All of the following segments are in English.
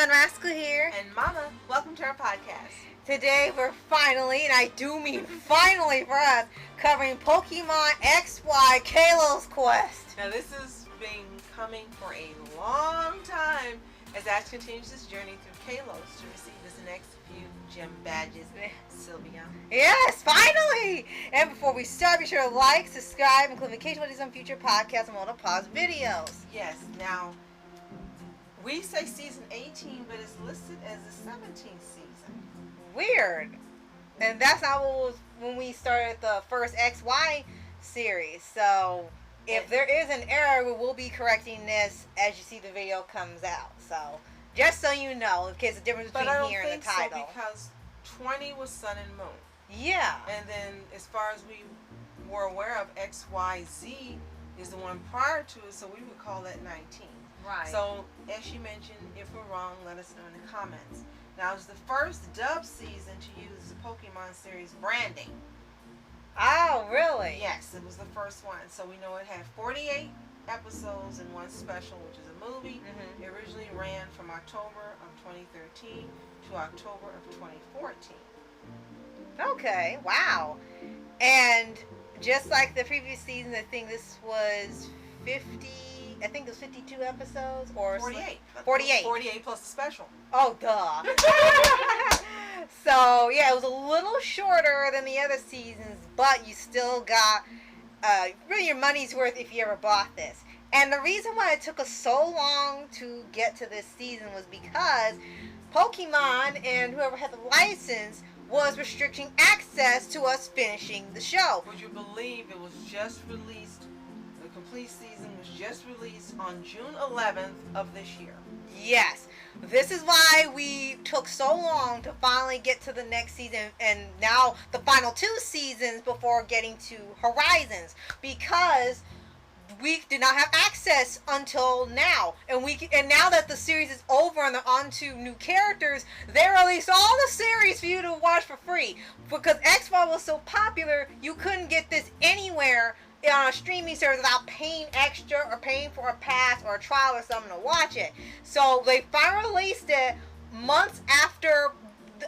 everyone, Rascal here. And Mama, welcome to our podcast. Today we're finally, and I do mean finally for us, covering Pokemon XY Kalos Quest. Now this has been coming for a long time as Ash continues his journey through Kalos to receive his next few gym badges. Sylvia. Yes, finally! And before we start, be sure to like, subscribe, and click notification buttons on future podcasts and multiple pause videos. Yes, now we say season 18, but it's listed as the 17th season. Weird. And that's not what was when we started the first XY series. So if there is an error, we will be correcting this as you see the video comes out. So just so you know, in case the difference between here and the title. So because 20 was Sun and Moon. Yeah. And then as far as we were aware of, XYZ is the one prior to it, so we would call that 19. Right. So, as you mentioned, if we're wrong, let us know in the comments. Now, it was the first dub season to use the Pokemon series branding. Oh, really? Yes, it was the first one. So, we know it had 48 episodes and one special, which is a movie. Mm-hmm. It originally ran from October of 2013 to October of 2014. Okay, wow. And just like the previous season, I think this was 52 episodes or 48. 48. 48 plus the special. Oh, duh. So, yeah, it was a little shorter than the other seasons, but you still got really your money's worth if you ever bought this. And the reason why it took us so long to get to this season was because Pokemon and whoever had the license was restricting access to us finishing the show. Would you believe it was just released? The complete season was just released on June 11th of this year. Yes. This is why we took so long to finally get to the next season, and now the final 2 seasons before getting to Horizons, because we did not have access until now, and now that the series is over and they're on to new characters, they released all the series for you to watch for free. Because XY was so popular, you couldn't get this anywhere on a streaming service without paying extra or paying for a pass or a trial or something to watch it. So they finally released it months after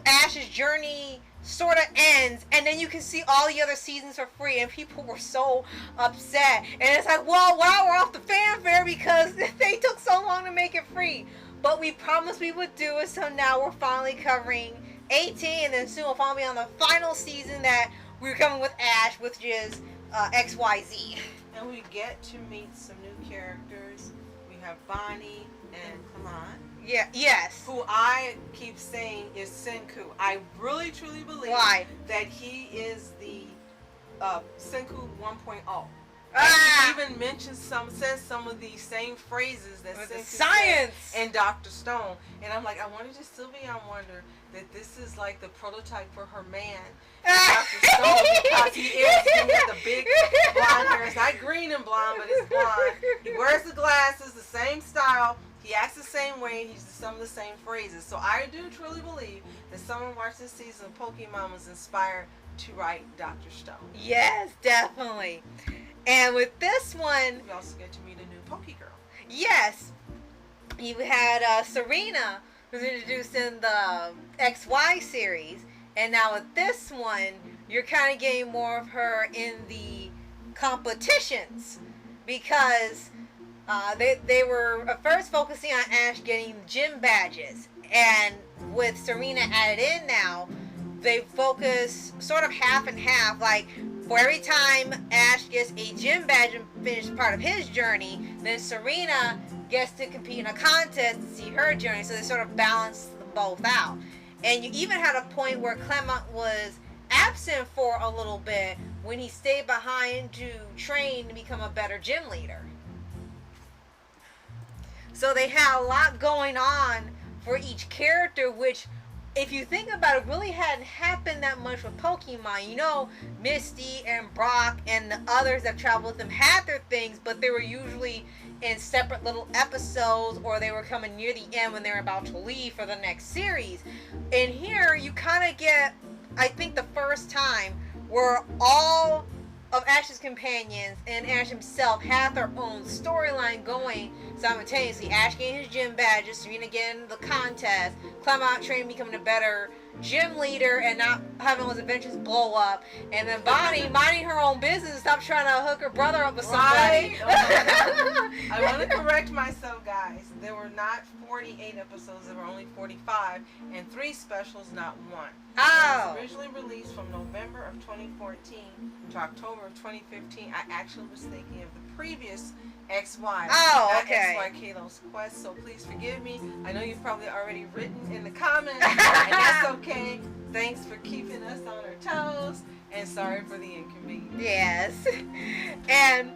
Ash's journey sort of ends, and then you can see all the other seasons for free, and people were so upset. And it's like, well, wow, we're off the fanfare because they took so long to make it free. But we promised we would do it, so now we're finally covering 18, and then soon we'll finally be on the final season that we're coming with Ash, which is XYZ. And we get to meet some new characters. We have Bonnie and Clement. Yeah, yes. Who I keep saying is Senku. I really truly believe that he is the Senku 1.0. He even mentions says some of the same phrases that Senku science and Dr. Stone. And I'm like, I wonder to Sylvia, I wonder that this is like the prototype for her man, Dr. Stone, because he has the big blonde hair. It's not green and blonde, but it's blonde. He wears the glasses, the same style. He acts the same way, and he uses some of the same phrases. So I do truly believe that someone watched this season of Pokemon was inspired to write Dr. Stone. Yes, definitely. And with this one, we also get to meet a new Pokegirl. Yes. You had Serena, who's introduced in the XY series. And now with this one, you're kind of getting more of her in the competitions. Because they were at first focusing on Ash getting gym badges. And with Serena added in now, they focus sort of half and half. Like, for every time Ash gets a gym badge and finishes part of his journey, then Serena gets to compete in a contest to see her journey. So they sort of balance them both out. And you even had a point where Clement was absent for a little bit when he stayed behind to train to become a better gym leader. So they had a lot going on for each character, which, if you think about it, really hadn't happened that much with Pokemon. You know, Misty and Brock and the others that traveled with them had their things, but they were usually in separate little episodes, or they were coming near the end when they were about to leave for the next series. And here, you kind of get, I think, the first time where all of Ash's companions and Ash himself have their own storyline going simultaneously Ash getting his gym badges, Serena getting the contest, Clement training, becoming a better gym leader, and not having those adventures blow up, and then Bonnie minding her own business, stop trying to hook her brother up with somebody. Right. I want to correct myself, guys. There were not 48 episodes. There were only 45, and 3 specials, not 1. Oh. It was originally released from November of 2014 to October of 2015. I actually was thinking of the previous XY. Oh, okay. Not XY Kalos Quest, so please forgive me. I know you've probably already written in the comments, and that's okay. Thanks for keeping us on our toes, and sorry for the inconvenience. Yes. And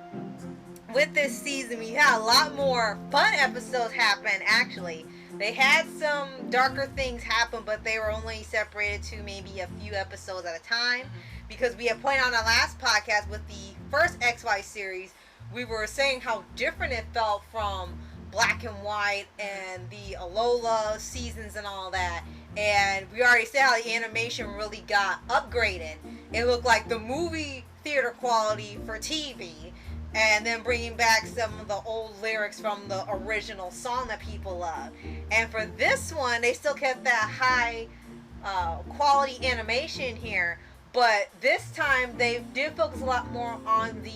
with this season, we had a lot more fun episodes happen, actually. They had some darker things happen, but they were only separated to maybe a few episodes at a time. Because we had pointed out on our last podcast with the first XY series, we were saying how different it felt from Black and White and the Alola seasons and all that. And we already said how the animation really got upgraded. It looked like the movie theater quality for TV. And then bringing back some of the old lyrics from the original song that people love. And for this one, they still kept that high quality animation here. But this time, they did focus a lot more on the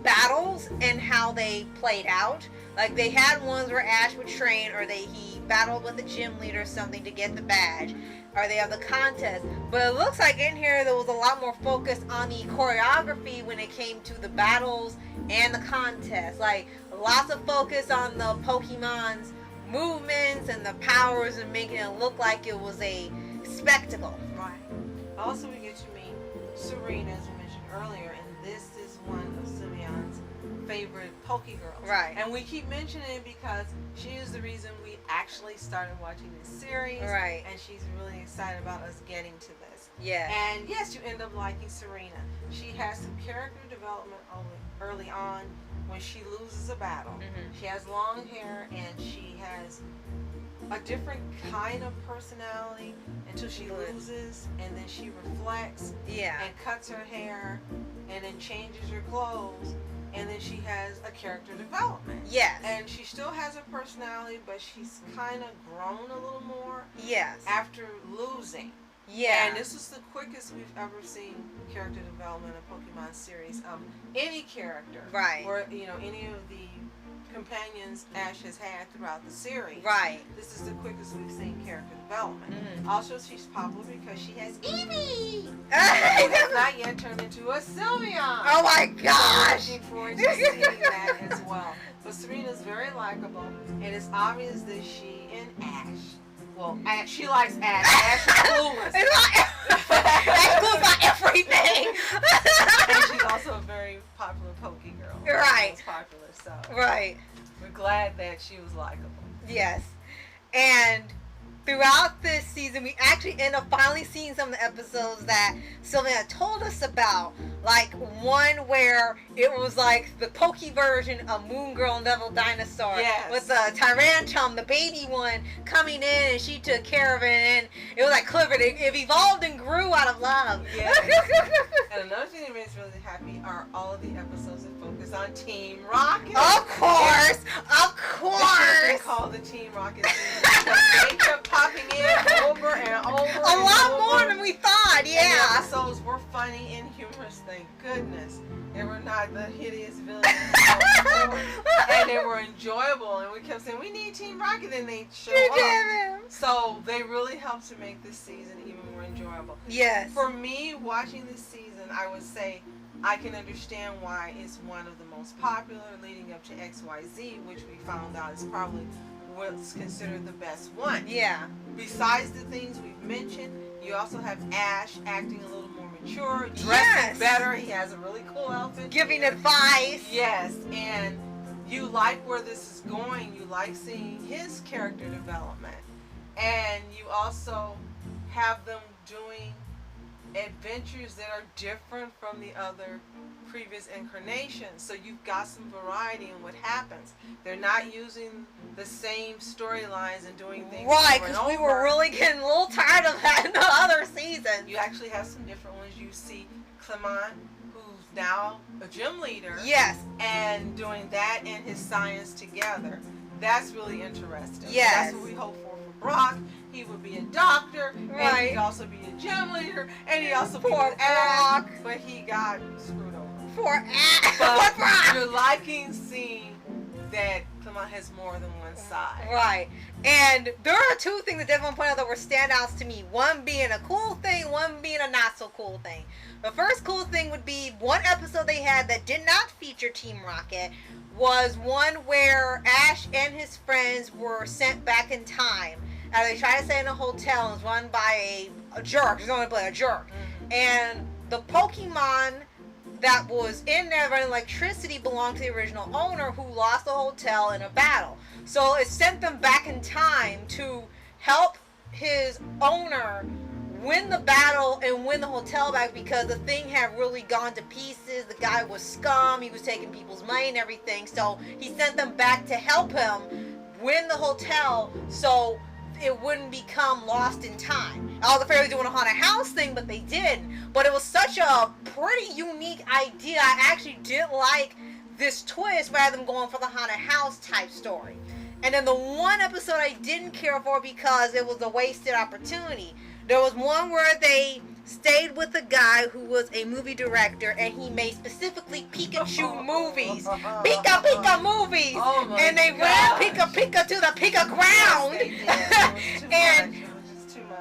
battles and how they played out. Like, they had ones where Ash would train, or he battled with the gym leader or something to get the badge, or they have the contest. But it looks like in here there was a lot more focus on the choreography when it came to the battles and the contest. Like, lots of focus on the Pokemon's movements and the powers and making it look like it was a spectacle. Right. Also, we get to meet Serena, as we mentioned earlier, and this is one of Simeon's favorite Pokegirls. Right. And we keep mentioning it because she is the reason we actually started watching this series. Right. And she's really excited about us getting to this. Yeah. And yes, you end up liking Serena. She has some character development early on when she loses a battle. Mm-hmm. She has long hair and she has a different kind of personality until she loses, and then she reflects and cuts her hair and then changes her clothes, and then she has a character development. Yes. And she still has a personality, but she's kind of grown a little more. Yes. After losing. Yeah. And this is the quickest we've ever seen character development in a Pokemon series of any character. Right. Or, any of the companions Ash has had throughout the series. Right. This is the quickest we've seen character development. Mm-hmm. Also, she's popular because she has Eevee, who has not yet turned into a Sylveon. Oh my gosh! I'm looking forward to seeing that as well. But Serena's very likable, and it's obvious that she and Ash. Well, she likes Ash. Ash is clueless. Ash clueless about everything. And she's also a very popular Pokegirl. Right. She's popular, so. Right. We're glad that she was likable. Yes. And throughout this season, we actually end up finally seeing some of the episodes that Sylvia told us about. Like one where it was like the Poke version of Moon Girl and Devil Dinosaur. Yes. With the Tyrantum, the baby one, coming in and she took care of it. And it was like Clifford. It evolved and grew out of love. Yes. And another thing that makes me really happy are all of the episodes that focus on Team Rocket. Of course. Of course. They call the Team Rocket series. They kept popping in over and over. A lot more than we thought, yeah. And the episodes were funny and humorous, thank goodness. They were not the hideous villains. And they were enjoyable. And we kept saying, we need Team Rocket, and they showed up. So they really helped to make this season even more enjoyable. Yes. For me, watching this season, I would say I can understand why it's one of the most popular leading up to XYZ, which we found out is probably what's considered the best one. Yeah. Besides the things we've mentioned, you also have Ash acting a little more mature, dressing better. He has a really cool outfit. Giving advice. Yes, and you like where this is going. You like seeing his character development. And you also have them doing adventures that are different from the other previous incarnations, so you've got some variety in what happens. They're not using the same storylines and doing things right, because we were really getting a little tired of that in the other seasons. You actually have some different ones. You see Clement, who's now a gym leader. Yes. And doing that and his science together. That's really interesting. Yes. That's what we hope for Brock. He would be a doctor, right. and he'd also be a gym leader, and he also be Poor with Ash, Brock. but he got screwed over. Poor Ash. But Poor Brock. you're liking seeing that Clement has more than one side. Right. And there are two things that definitely point out that were standouts to me. One being a cool thing, one being a not so cool thing. The first cool thing would be one episode they had that did not feature Team Rocket was one where Ash and his friends were sent back in time. And they tried to stay in a hotel and was run by a jerk. There's only a jerk. Mm-hmm. And the Pokemon that was in there running electricity belonged to the original owner who lost the hotel in a battle. So it sent them back in time to help his owner win the battle and win the hotel back because the thing had really gone to pieces. The guy was scum. He was taking people's money and everything. So he sent them back to help him win the hotel so it wouldn't become lost in time. All the fairies doing a haunted house thing, but they didn't. But it was such a pretty unique idea. I actually did like this twist rather than going for the haunted house type story. And then the one episode I didn't care for because it was a wasted opportunity. There was one where they stayed with a guy who was a movie director and he made specifically Pikachu movies. Pika Pika movies. Oh and they ran Pika Pika to the Pika ground. Yes,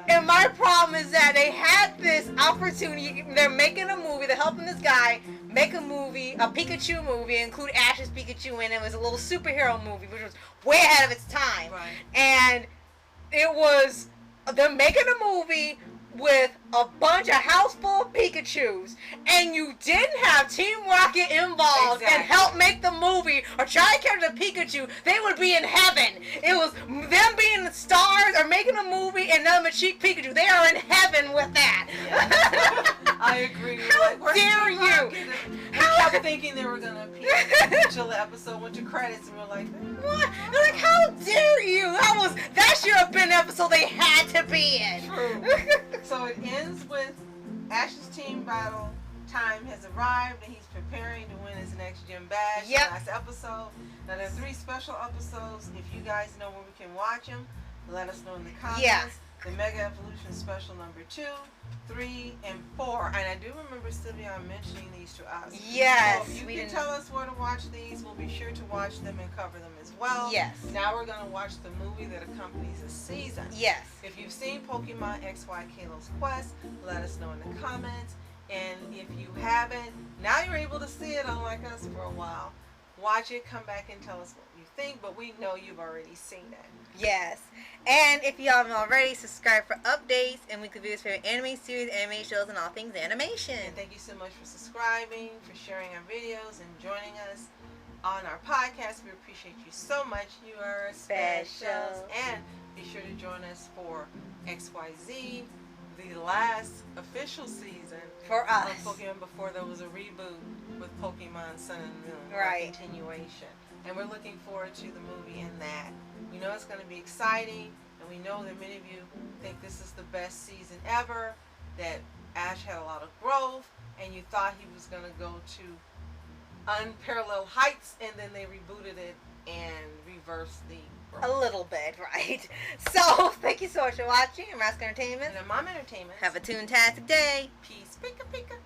and my problem is that they had this opportunity. They're making a movie. They're helping this guy make a movie, a Pikachu movie, include Ash's Pikachu in it. It was a little superhero movie, which was way ahead of its time. Right. And it was, they're making a movie with a bunch of house full of Pikachus, and you didn't have Team Rocket involved and help make the movie or try to capture the Pikachu, they would be in heaven. It was them being the stars or making a movie and them a cheap Pikachu. They are in heaven with that. Yeah. I agree. How dare you? We kept thinking they were gonna appear until the episode went to credits, and we were like, what? They're like, how dare you? That should have been the episode they had to be in. True. So it ends with Ash's team battle. Time has arrived, and he's preparing to win his next gym badge. Yep. Last episode. Now there are 3 special episodes. If you guys know where we can watch them, let us know in the comments. Yeah. The Mega Evolution Special number 2, 3, and 4. And I do remember Sylvia mentioning these to us. Yes. So if you can tell us where to watch these, we'll be sure to watch them and cover them as well. Yes. Now we're going to watch the movie that accompanies the season. Yes. If you've seen Pokemon XY Kalos Quest, let us know in the comments. And if you haven't, now you're able to see it, unlike us for a while. Watch it, come back and tell us what you think, but we know you've already seen it. Yes. And if you haven't already, subscribe for updates and weekly videos for your anime series, anime shows, and all things animation. And thank you so much for subscribing, for sharing our videos, and joining us on our podcast. We appreciate you so much. You are special. And be sure to join us for XYZ, the last official season for us of Pokemon before there was a reboot with Pokemon Sun and Moon. Right. Continuation. And we're looking forward to the movie and that. We know it's going to be exciting, and we know that many of you think this is the best season ever, that Ash had a lot of growth, and you thought he was going to go to unparalleled heights, and then they rebooted it and reversed the growth. A little bit, right? So, thank you so much for watching. I'm Rascal Entertainment. And Mom Entertainment. Have a toontastic day. Peace. Pika pika.